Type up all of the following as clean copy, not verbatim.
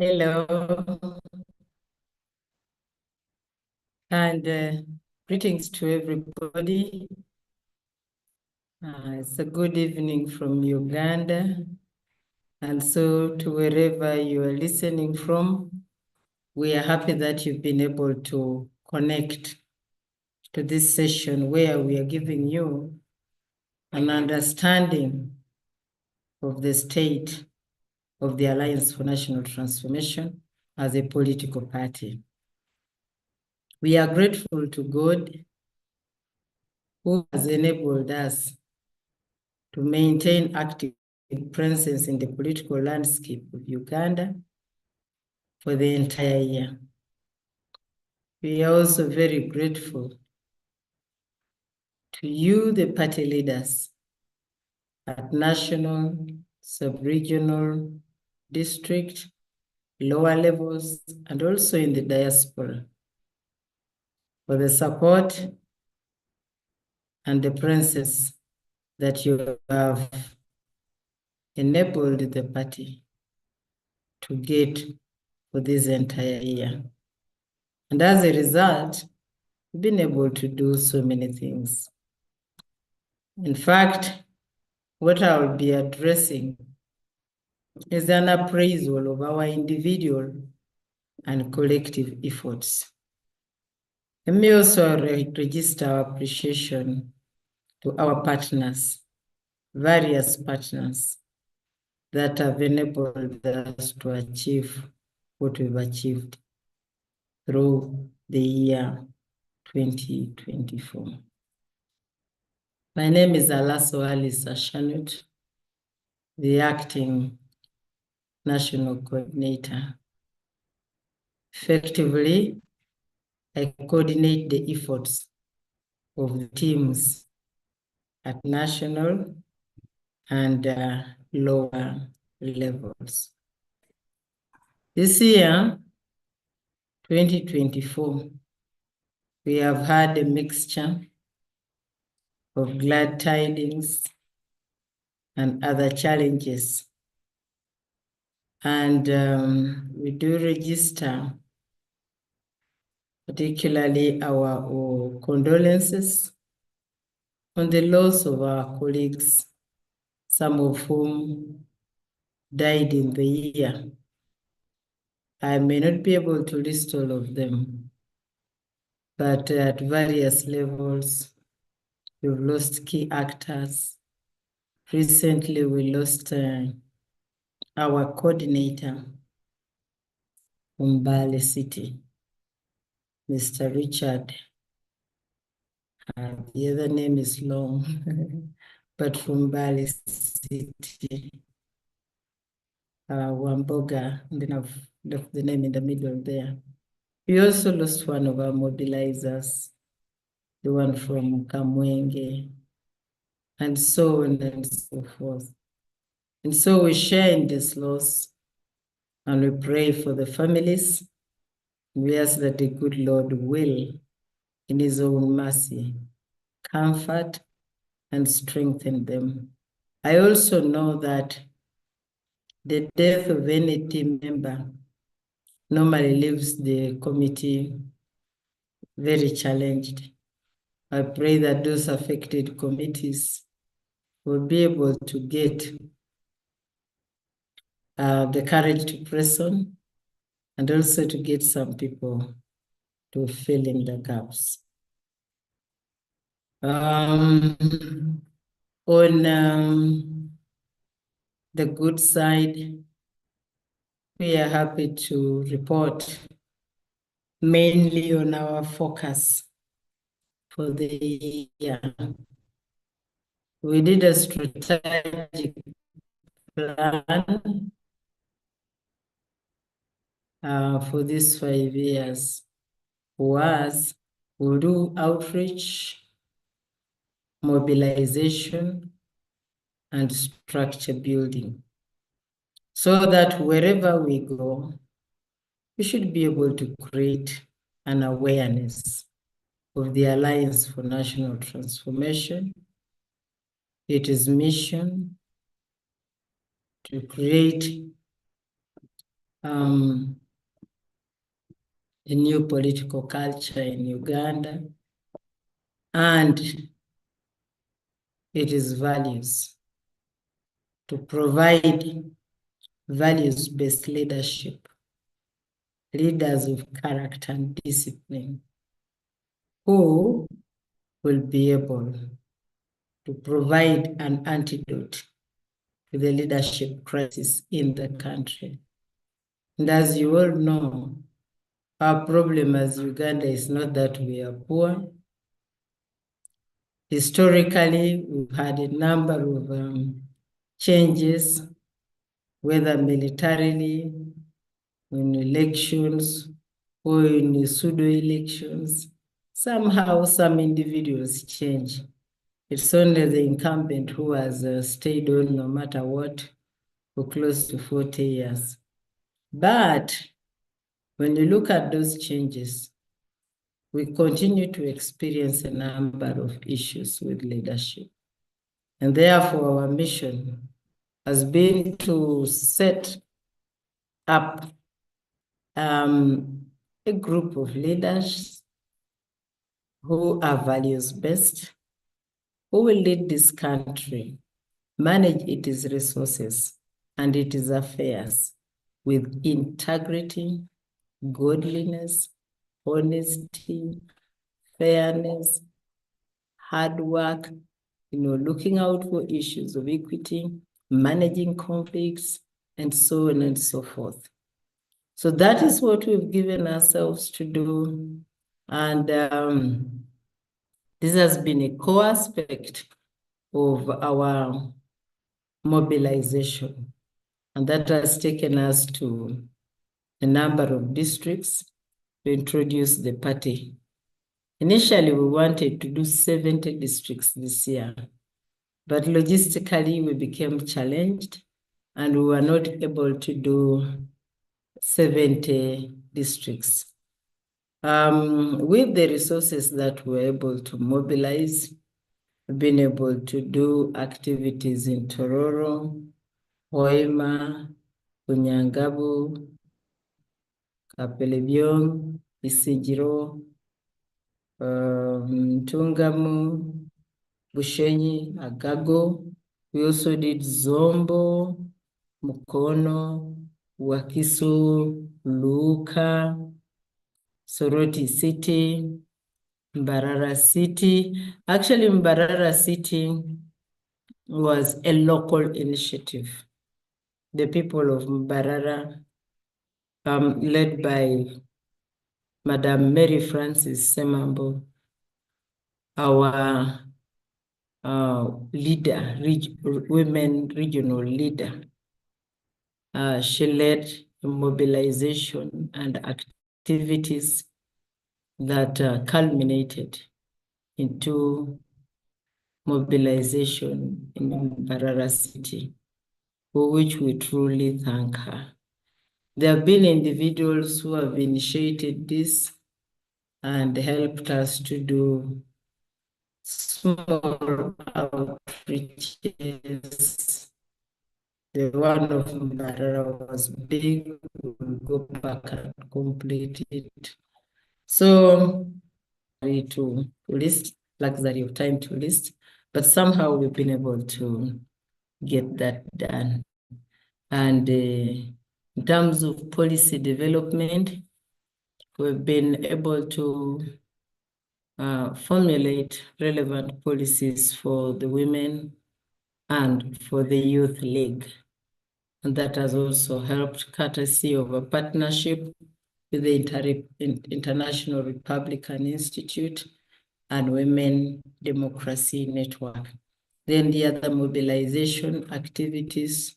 Hello, and greetings to everybody. It's a good evening from Uganda. And so to wherever you are listening from, we are happy that you've been able to connect to this session where we are giving you an understanding of the state of the Alliance for National Transformation as a political party. We are grateful to God who has enabled us to maintain active presence in the political landscape of Uganda for the entire year. We are also very grateful to you, the party leaders at national, sub-regional, district, lower levels, and also in the diaspora for the support and the presence that you have enabled the party to get for this entire year. And as a result, we've been able to do so many things. In fact, what I'll be addressing is an appraisal of our individual and collective efforts. Let me also register our appreciation to our partners, various partners that have enabled us to achieve what we've achieved through the year 2024. My name is Alaso Alice Ashanut, the acting national coordinator. Effectively, I coordinate the efforts of the teams at national and lower levels. This year, 2024, we have had a mixture of glad tidings and other challenges. And we do register particularly our condolences on the loss of our colleagues, some of whom died in the year. I may not be able to list all of them, but at various levels, we've lost key actors. Recently, we lost our coordinator from Mbale City, Mr. Richard. The other name is long, but from Mbale City, Wamboga, and then I've left the name in the middle there. We also lost one of our mobilizers, the one from Kamwenge, and so on and so forth. And so we share in this loss, and we pray for the families. We ask that the good Lord will, in his own mercy, comfort and strengthen them. I also know that the death of any team member normally leaves the committee very challenged. I pray that those affected committees will be able to get the courage to press on, and also to get some people to fill in the gaps. On the good side, we are happy to report mainly on our focus for the year. We did a strategic plan for these 5 years. Was we'll do outreach, mobilization, and structure building, so that wherever we go, we should be able to create an awareness of the Alliance for National Transformation. It is mission to create a new political culture in Uganda, and it is values, to provide values-based leadership, leaders of character and discipline, who will be able to provide an antidote to the leadership crisis in the country. And as you all know, our problem as Uganda is not that we are poor. Historically, we've had a number of changes, whether militarily, in elections, or in pseudo-elections. Somehow, some individuals change. It's only the incumbent who has stayed on no matter what for close to 40 years. But when you look at those changes, we continue to experience a number of issues with leadership. And therefore, our mission has been to set up a group of leaders who are values-based, who will lead this country, manage its resources and its affairs with integrity, godliness, honesty, fairness, hard work, looking out for issues of equity, managing conflicts, and so on and so forth. So that is what we've given ourselves to do. And this has been a core aspect of our mobilization. And that has taken us to a number of districts to introduce the party. Initially, we wanted to do 70 districts this year, but logistically, we became challenged and we were not able to do 70 districts. With the resources that we're able to mobilize, we've been able to do activities in Tororo, Hoima, Unyangabu, Kapelebyong, Isijiro, Tungamu, Bushenyi, Agago. We also did Zombo, Mukono, Wakiso, Luka, Soroti City, Mbarara City. Actually, Mbarara City was a local initiative. The people of Mbarara, led by Madam Mary Francis Semambo, our leader, women regional leader. She led a mobilization and activities that culminated into mobilization in Mbarara City, for which we truly thank her. There have been individuals who have initiated this and helped us to do small outreaches. The one of Mbarara was big. We'll go back and complete it. So, to list, luxury of time to list, but somehow we've been able to get that done. And in terms of policy development, we've been able to formulate relevant policies for the women and for the Youth League. And that has also helped, courtesy of a partnership with the International Republican Institute and Women Democracy Network. Then the other mobilization activities,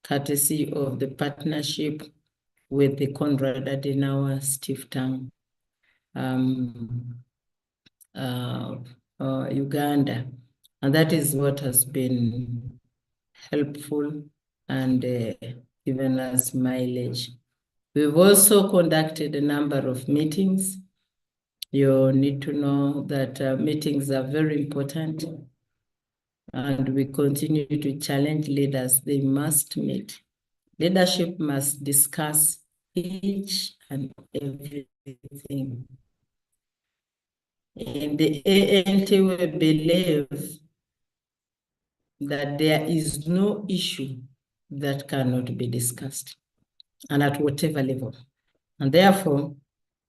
courtesy of the partnership with the Konrad Adenauer Stiftung, Uganda. And that is what has been helpful and given us mileage. We've also conducted a number of meetings. You need to know that meetings are very important, and we continue to challenge leaders. They must meet. Leadership must discuss each and everything. In the ANT, we believe that there is no issue that cannot be discussed, and at whatever level. And therefore,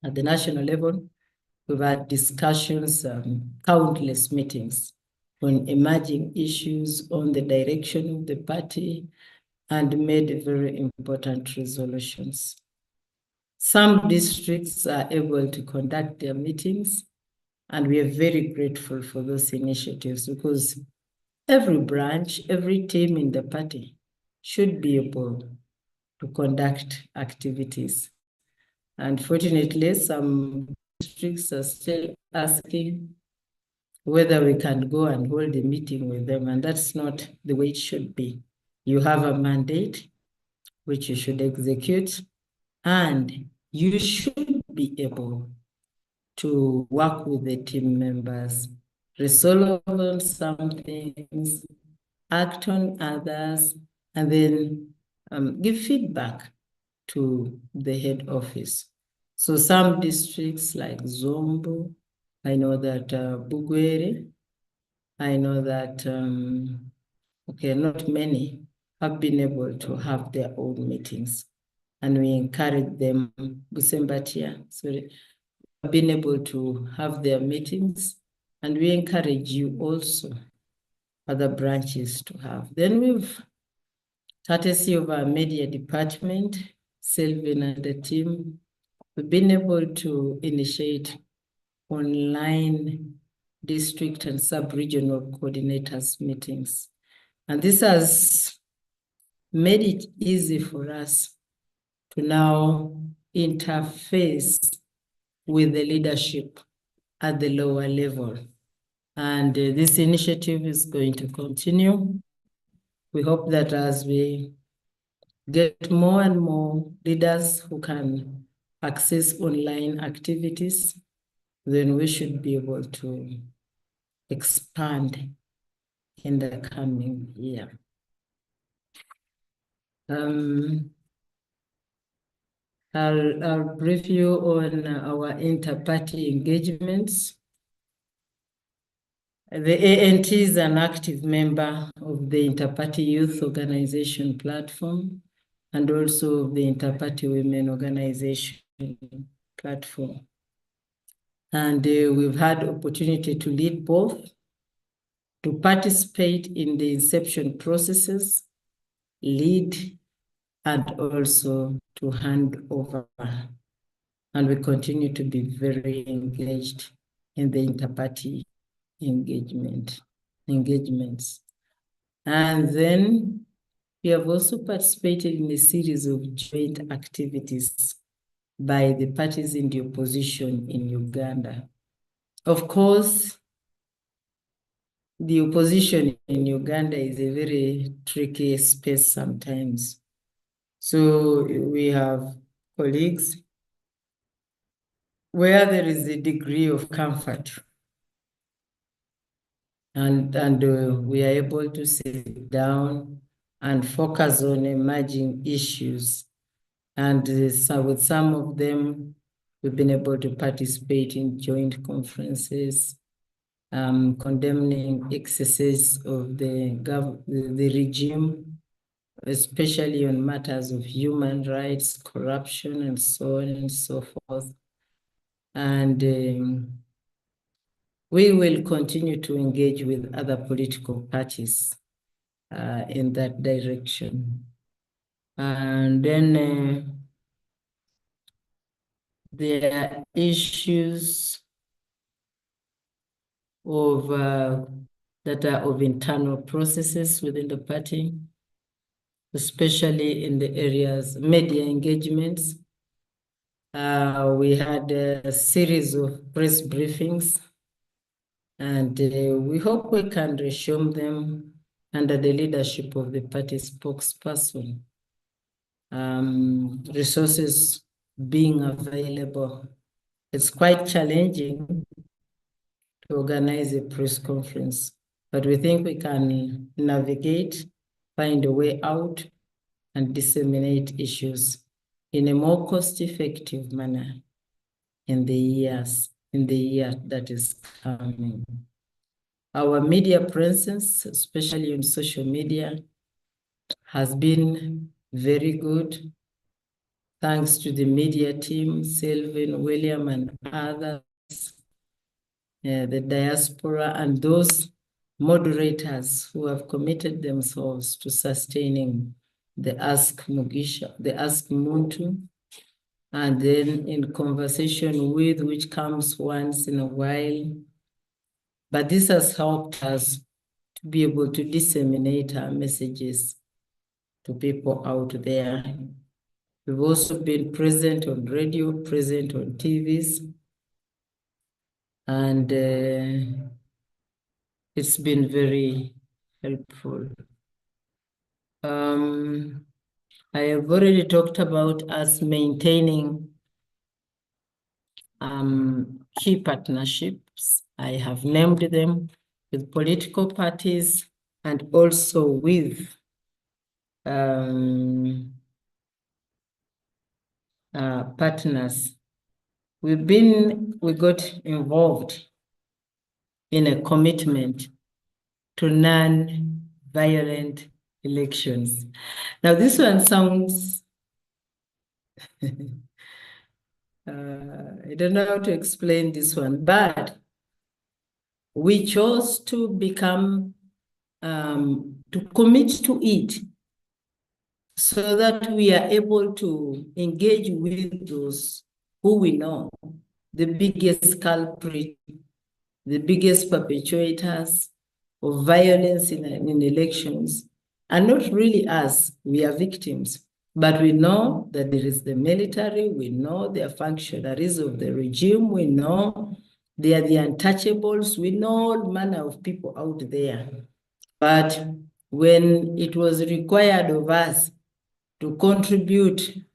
at the national level, we've had discussions, countless meetings on emerging issues, on the direction of the party, and made very important resolutions. Some districts are able to conduct their meetings, and we are very grateful for those initiatives, because every branch, every team in the party should be able to conduct activities. Unfortunately, some districts are still asking whether we can go and hold a meeting with them, and that's not the way it should be. You have a mandate which you should execute, and you should be able to work with the team members, resolve on some things, act on others, and then give feedback to the head office. So some districts like Zombo, I know that Bugwere, I know that, okay, not many have been able to have their own meetings. And we encourage them, Busembatia, sorry, have been able to have their meetings. And we encourage you also, other branches, to have. Then we've, courtesy of our media department, Sylvian and the team, we've been able to initiate online district and sub-regional coordinators meetings. And this has made it easy for us to now interface with the leadership at the lower level. And this initiative is going to continue. We hope that as we get more and more leaders who can access online activities, then we should be able to expand in the coming year. I'll brief you on our inter-party engagements. The ANT is an active member of the Inter-Party Youth Organization platform and also the Inter-Party Women Organization platform. And we've had opportunity to lead both, to participate in the inception processes, lead, and also to hand over. And we continue to be very engaged in the inter-party engagements. And then we have also participated in a series of joint activities by the parties in the opposition in Uganda. Of course, the opposition in Uganda is a very tricky space sometimes. So we have colleagues where there is a degree of comfort, and we are able to sit down and focus on emerging issues. And so with some of them, we've been able to participate in joint conferences, condemning excesses of the regime, especially on matters of human rights, corruption, and so on and so forth. And we will continue to engage with other political parties in that direction. And then there are issues of that are of internal processes within the party, especially in the areas media engagements. We had a series of press briefings, and we hope we can resume them under the leadership of the party spokesperson. Resources being available. It's quite challenging to organize a press conference, but we think we can navigate, find a way out, and disseminate issues in a more cost-effective manner in the year that is coming. Our media presence, especially on social media, has been very good. Thanks to the media team, Sylvan, William, and others, the diaspora, and those moderators who have committed themselves to sustaining the Ask Mugisha, the Ask Muntu, and then in conversation with, which comes once in a while. But this has helped us to be able to disseminate our messages to people out there. We've also been present on radio, present on TVs, and it's been very helpful. I have already talked about us maintaining key partnerships. I have named them with political parties and also with partners. We got involved in a commitment to non-violent elections. Now, this one sounds, I don't know how to explain this one, but we chose to become, to commit to it so that we are able to engage with those who we know, the biggest culprit, the biggest perpetuators of violence in elections, and not really us, we are victims. But we know that there is the military, we know they are functionaries of the regime, we know they are the untouchables, we know all manner of people out there. But when it was required of us to contribute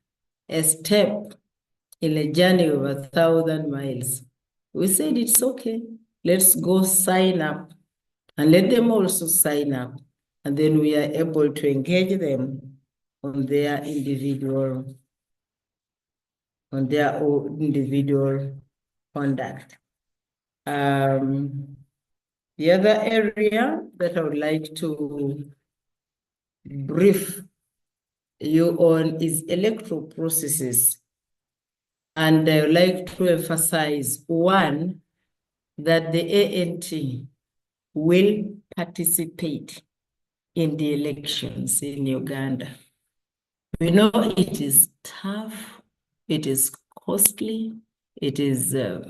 a step in a journey of 1,000 miles, we said it's okay, let's go sign up and let them also sign up. And then we are able to engage them on their individual conduct. The other area that I would like to brief you on is electoral processes. And I would like to emphasize, one, that the ANT will participate in the elections in Uganda. We know it is tough, it is costly, it's a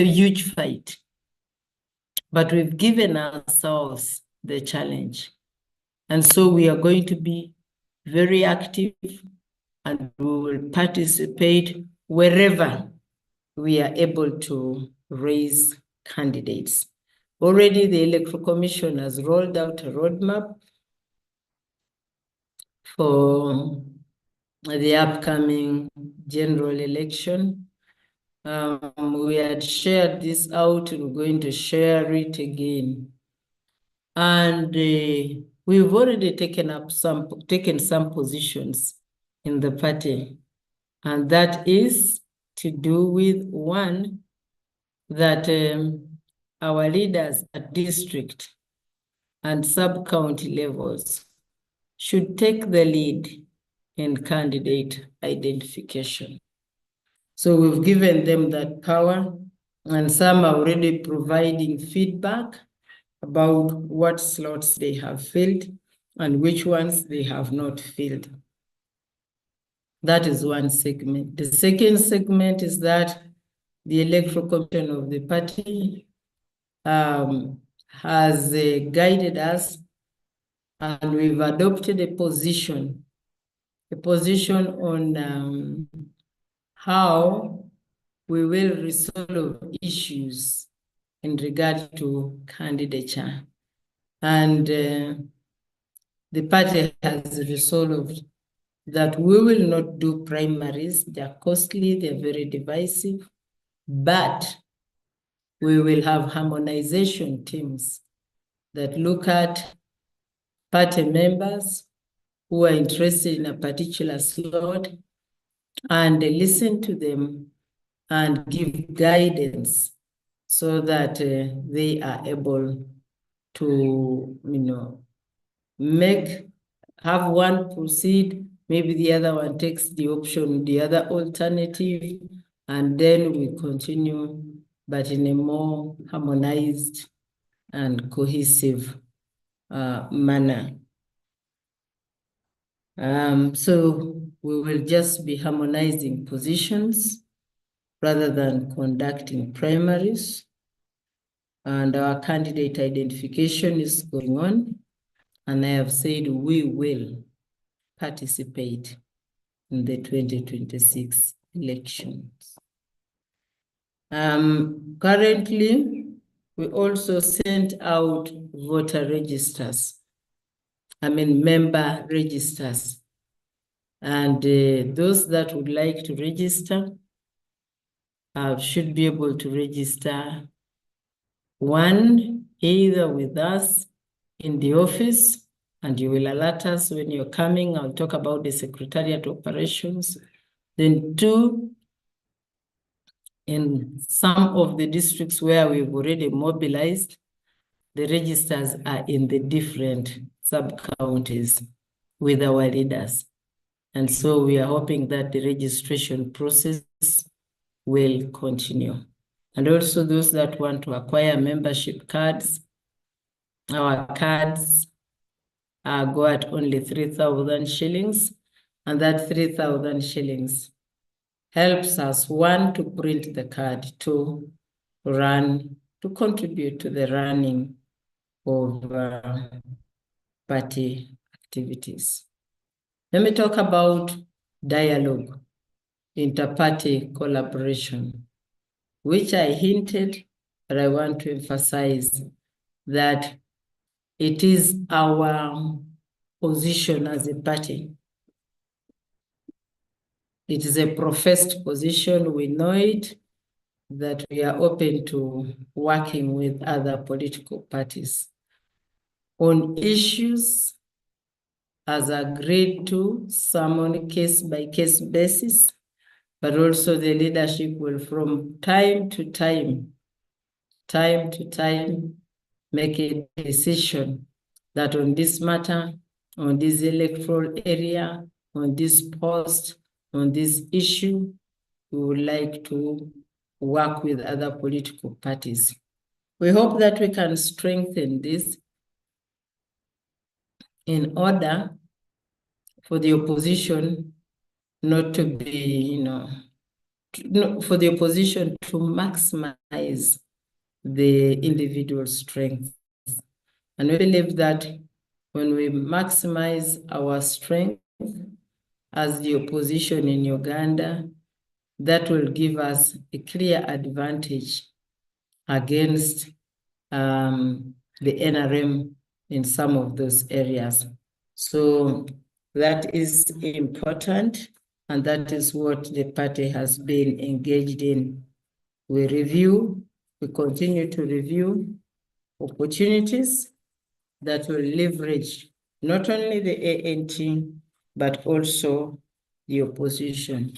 huge fight. But we've given ourselves the challenge. And so we are going to be very active and we will participate wherever we are able to raise candidates. Already the Electoral Commission has rolled out a roadmap for the upcoming general election. We had shared this out, and we're going to share it again. And we've already taken some positions in the party, and that is to do with, one, that our leaders at district and sub-county levels should take the lead in candidate identification. So we've given them that power, and some are already providing feedback about what slots they have filled and which ones they have not filled. That is one segment. The second segment is that the Electoral Commission of the party has guided us, and we've adopted a position on how we will resolve issues in regard to candidature. And the party has resolved that we will not do primaries. They're costly, they're very divisive, but we will have harmonization teams that look at party members who are interested in a particular slot and listen to them and give guidance so that they are able to, have one proceed, maybe the other one takes the option, the other alternative, and then we continue, but in a more harmonized and cohesive manner. So we will just be harmonizing positions rather than conducting primaries. And our candidate identification is going on. And I have said we will participate in the 2026 elections. Currently, we also sent out voter registers, member registers. And those that would like to register should be able to register, one, either with us in the office, and you will alert us when you're coming. I'll talk about the Secretariat operations. Then two, in some of the districts where we've already mobilized, the registers are in the different sub-counties with our leaders. And so we are hoping that the registration process will continue. And also those that want to acquire membership cards, our cards go at only 3,000 shillings. And that 3,000 shillings helps us, one, to print the card, two, to contribute to the running of party activities. Let me talk about dialogue, inter-party collaboration, which I hinted, but I want to emphasize that it is our position as a party. It is a professed position. We know it, that we are open to working with other political parties on issues as agreed to, some on a case-by-case basis, but also the leadership will from time to time, make a decision that on this matter, on this electoral area, on this post, on this issue, we would like to work with other political parties. We hope that we can strengthen this in order for the opposition not to be, for the opposition to maximize the individual strength. And we believe that when we maximize our strength as the opposition in Uganda, that will give us a clear advantage against the NRM in some of those areas. So that is important, and that is what the party has been engaged in. We continue to review opportunities that will leverage not only the ANT, but also the opposition.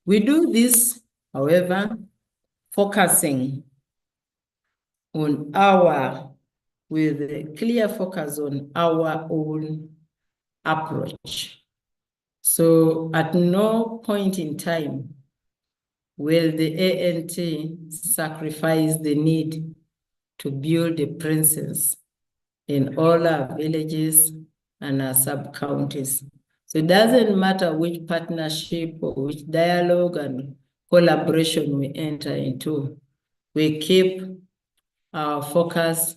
We do this, however, focusing on with a clear focus on our own approach. So at no point in time will the ANT sacrifice the need to build a presence in all our villages and our sub-counties. So it doesn't matter which partnership or which dialogue and collaboration we enter into, we keep our focus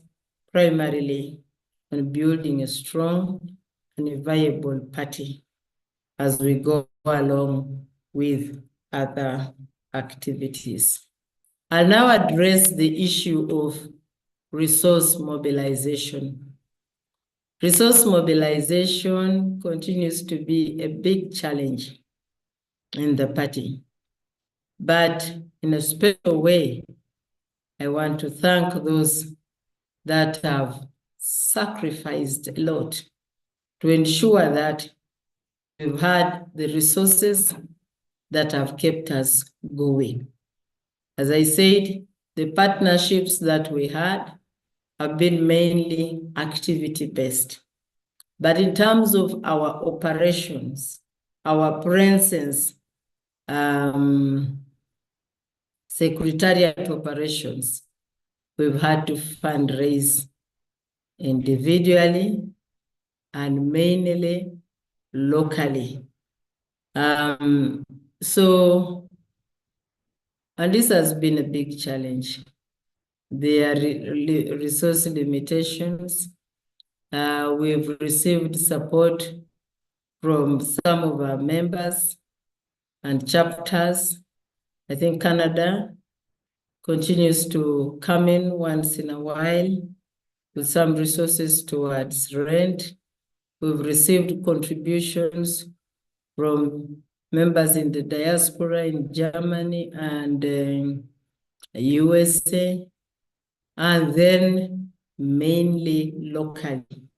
primarily on building a strong and a viable party as we go along with other activities. I'll now address the issue of resource mobilization. Resource mobilization continues to be a big challenge in the party. But in a special way, I want to thank those that have sacrificed a lot to ensure that we've had the resources that have kept us going. As I said, the partnerships that we had have been mainly activity-based. But in terms of our operations, our presence, secretariat operations, we've had to fundraise individually and mainly locally. And this has been a big challenge. There are resource limitations. We've received support from some of our members and chapters. I think Canada continues to come in once in a while with some resources towards rent. We've received contributions from members in the diaspora in Germany and USA, and then mainly locally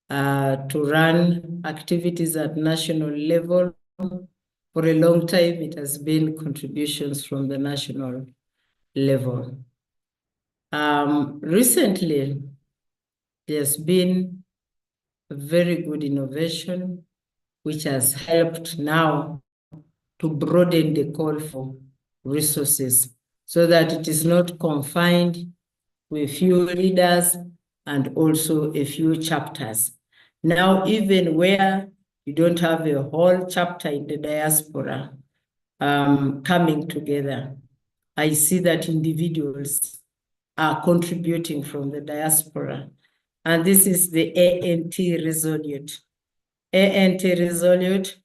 to run activities at national level. For a long time, it has been contributions from the national level. Recently, there's been a very good innovation which has helped now to broaden the call for resources so that it is not confined with few leaders and also a few chapters. Now, even where you don't have a whole chapter in the diaspora coming together, I see that individuals are contributing from the diaspora. And this is the ANT Resolute. ANT Resolute,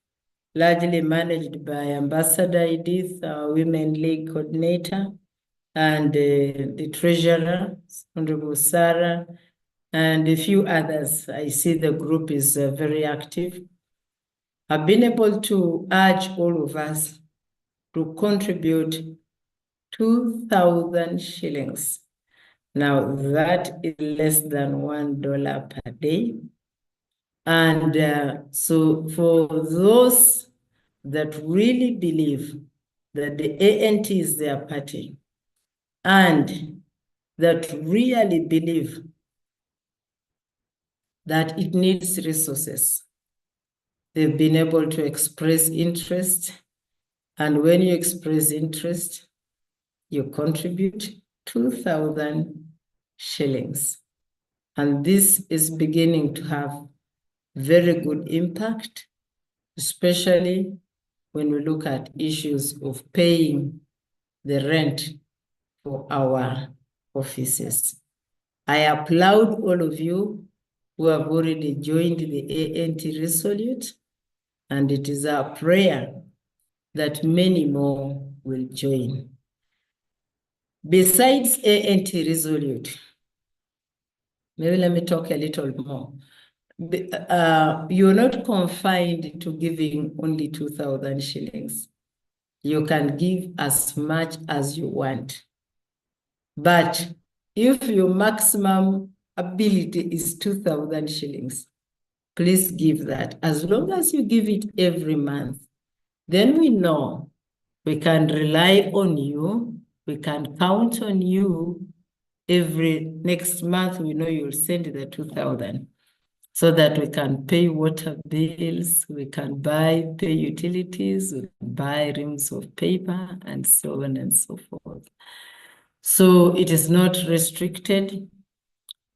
largely managed by Ambassador Edith, our Women League coordinator, and the treasurer, Honorable Sarah, and a few others. I see the group is very active. I've been able to urge all of us to contribute 2,000 shillings. Now that is less than $1 per day. And so for those that really believe that the ANT is their party and that really believe that it needs resources, they've been able to express interest. And when you express interest, you contribute 2,000 shillings. And this is beginning to have very good impact, especially when we look at issues of paying the rent for our offices. I applaud all of you who have already joined the ANT Resolute, and it is our prayer that many more will join. Besides ANT Resolute, maybe let me talk a little more. You're not confined to giving only 2,000 shillings. You can give as much as you want. But if your maximum ability is 2,000 shillings, please give that. As long as you give it every month, then we know we can rely on you, we can count on you. Every next month, we know you'll send the 2,000 so that we can pay water bills, we can pay utilities, we can buy reams of paper, and so on and so forth. So it is not restricted.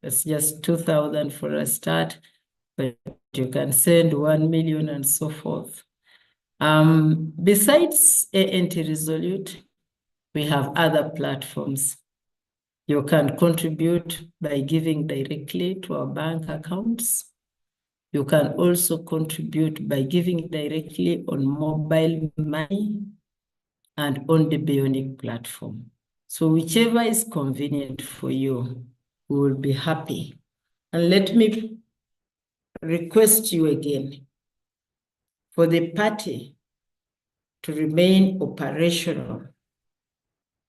It's just 2,000 for a start, but you can send 1 million and so forth. Besides ANT Resolute, we have other platforms. You can contribute by giving directly to our bank accounts. You can also contribute by giving directly on mobile money and on the Bionic platform. So whichever is convenient for you, we will be happy. And let me request you again for the party to remain operational,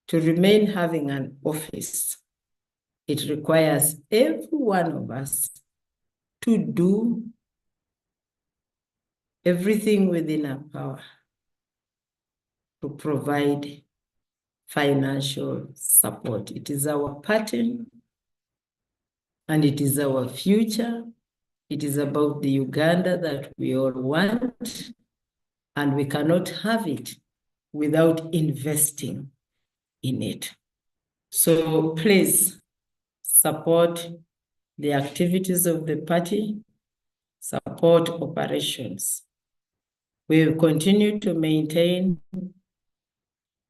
to remain having an office. It requires every one of us to do everything within our power to provide financial support. It is our party, and it is our future. It is about the Uganda that we all want, and we cannot have it without investing in it. So please support the activities of the party, support operations. We will continue to maintain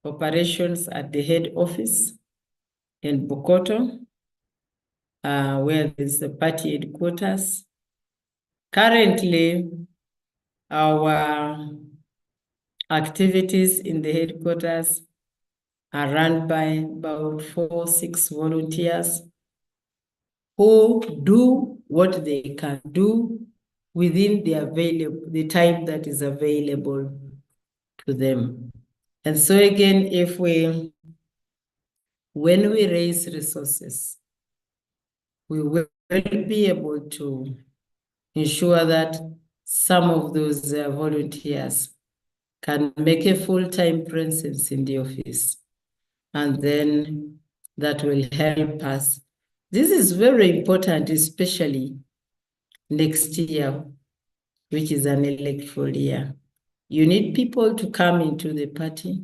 operations at the head office in Bukoto, where there's the party headquarters. Currently, our activities in the headquarters are run by about 4-6 volunteers who do what they can do within the time that is available to them. And so again, when we raise resources, we will be able to ensure that some of those volunteers can make a full-time presence in the office. And then that will help us. This is very important, especially next year, which is an electoral year. You need people to come into the party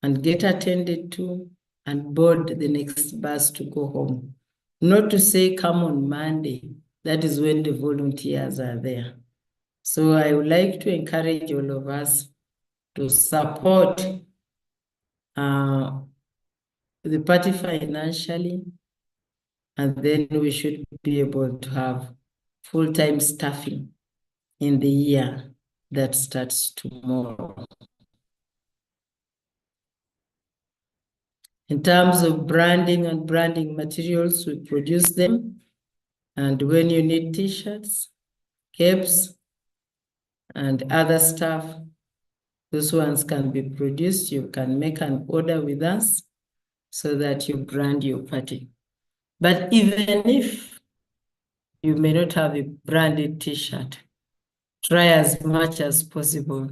and get attended to and board the next bus to go home. Not to say come on Monday, that is when the volunteers are there. So I would like to encourage all of us to support the party financially, and then we should be able to have full-time staffing in the year that starts tomorrow. In terms of branding and branding materials, we produce them. And when you need t-shirts, caps, and other stuff, those ones can be produced. You can make an order with us so that you brand your party. But even if you may not have a branded t-shirt, try as much as possible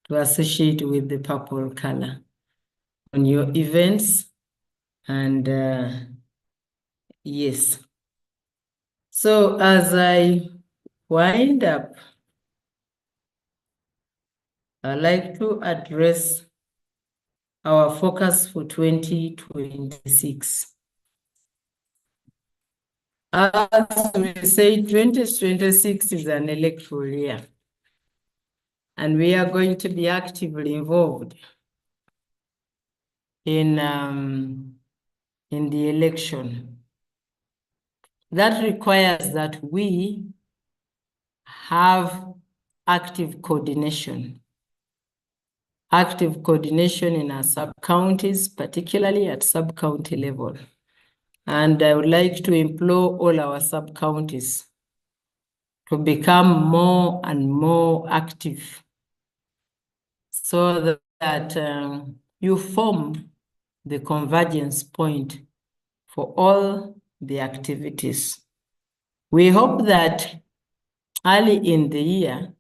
to associate with the purple color on your events. And yes. So as I wind up, I'd like to address our focus for 2026. As we say, 2026 is an electoral year, and we are going to be actively involved in the election. That requires that we have active coordination in our sub-counties, particularly at sub-county level. And I would like to implore all our sub-counties to become more and more active so that you form the convergence point for all the activities. We hope that early in the year,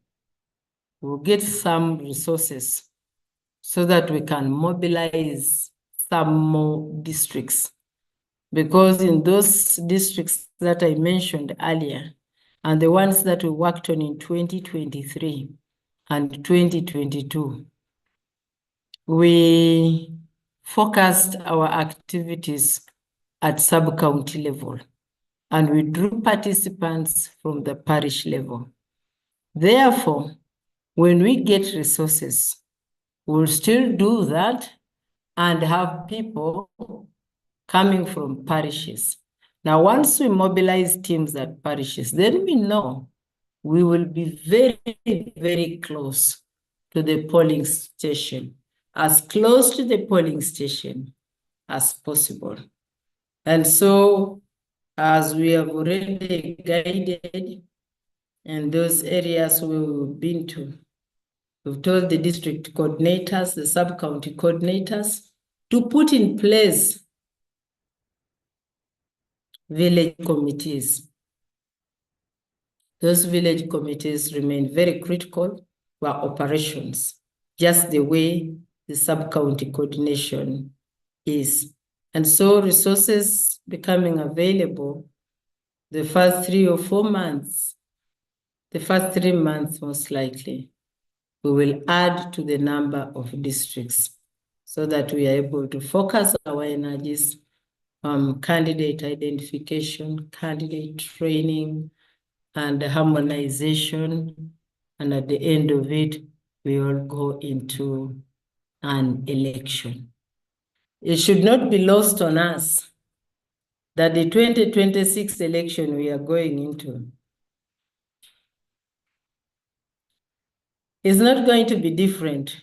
we'll get some resources so that we can mobilize some more districts. Because in those districts that I mentioned earlier, and the ones that we worked on in 2023 and 2022, we focused our activities at sub-county level, and we drew participants from the parish level. Therefore, when we get resources, we'll still do that and have people coming from parishes. Now, once we mobilize teams at parishes, then we know we will be very, very close to the polling station, as close to the polling station as possible. And so, as we have already guided in those areas where we've been to, we've told the district coordinators, the sub-county coordinators, to put in place village committees. Those village committees remain very critical for operations, just the way the sub-county coordination is. And so resources becoming available the first 3 or 4 months, the first 3 months most likely, we will add to the number of districts so that we are able to focus our energies on candidate identification, candidate training, and harmonization. And at the end of it, we will go into an election. It should not be lost on us that the 2026 election we are going into is not going to be different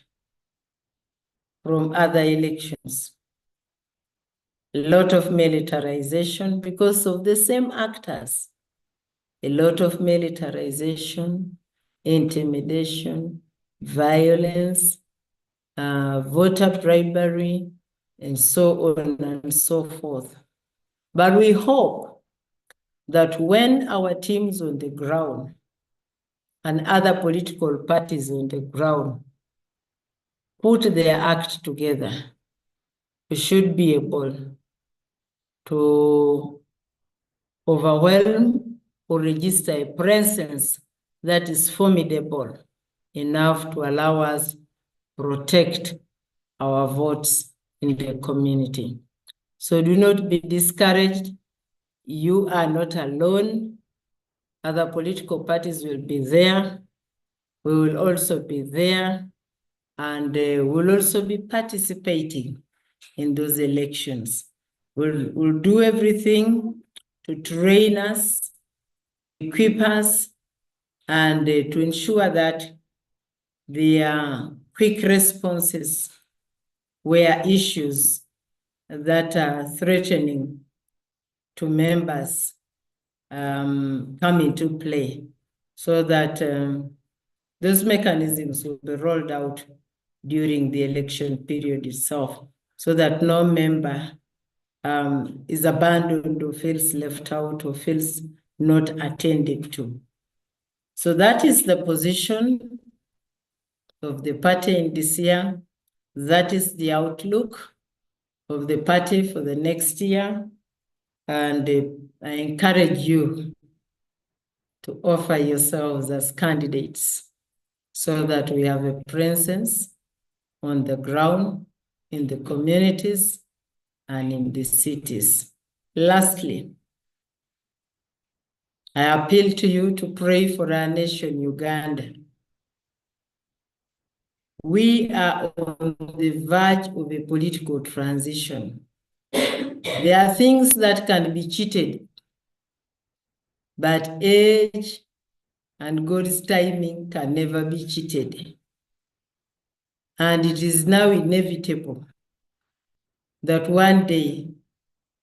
from other elections. A lot of militarization because of the same actors. A lot of militarization, intimidation, violence, voter bribery, and so on and so forth. But we hope that when our teams on the ground and other political parties on the ground put their act together, we should be able to overwhelm or register a presence that is formidable enough to allow us to protect our votes in the community. So do not be discouraged. You are not alone. Other political parties will be there. We will also be there, and we'll also be participating in those elections. We'll do everything to train us, equip us, and to ensure that there are quick responses where issues that are threatening to members come into play, so that those mechanisms will be rolled out during the election period itself, so that no member is abandoned or feels left out or feels not attended to. So that is the position of the party in this year. That is the outlook of the party for the next year. And I encourage you to offer yourselves as candidates so that we have a presence on the ground, in the communities, and in the cities. Lastly, I appeal to you to pray for our nation, Uganda. We are on the verge of a political transition. There are things that can be cheated, but age and God's timing can never be cheated. And it is now inevitable that one day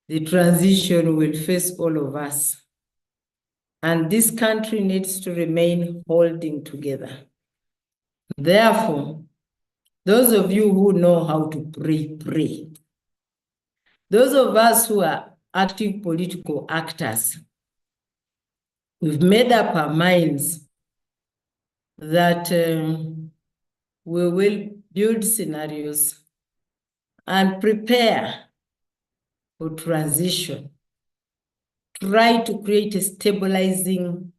the transition will face all of us. And this country needs to remain holding together. Therefore, those of you who know how to pray, pray. Those of us who are active political actors, we've made up our minds that we will build scenarios and prepare for transition. Try to create a stabilizing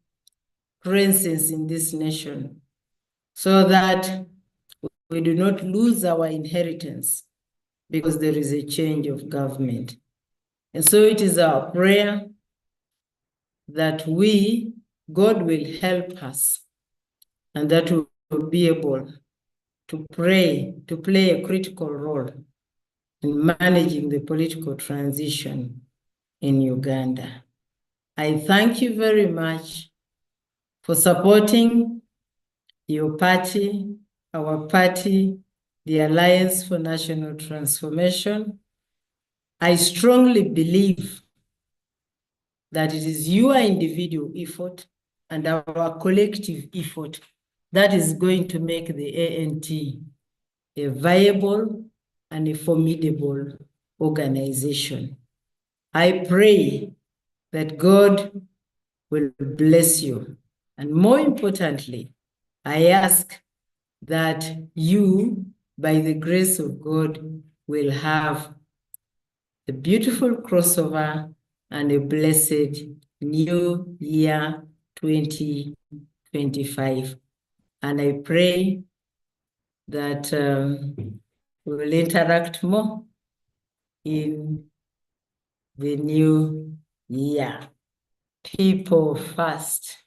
presence in this nation so that we do not lose our inheritance because there is a change of government. And so it is our prayer that God will help us, and that we will be able to play a critical role in managing the political transition in Uganda. I thank you very much for supporting your party, our party, the Alliance for National Transformation. I strongly believe that it is your individual effort and our collective effort that is going to make the ANT a viable and a formidable organization. I pray that God will bless you. And more importantly, I ask that you by the grace of God, we'll have a beautiful crossover and a blessed new year 2025. And I pray that we will interact more in the new year. People first,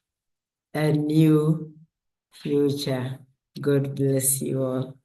a new future. God bless you all.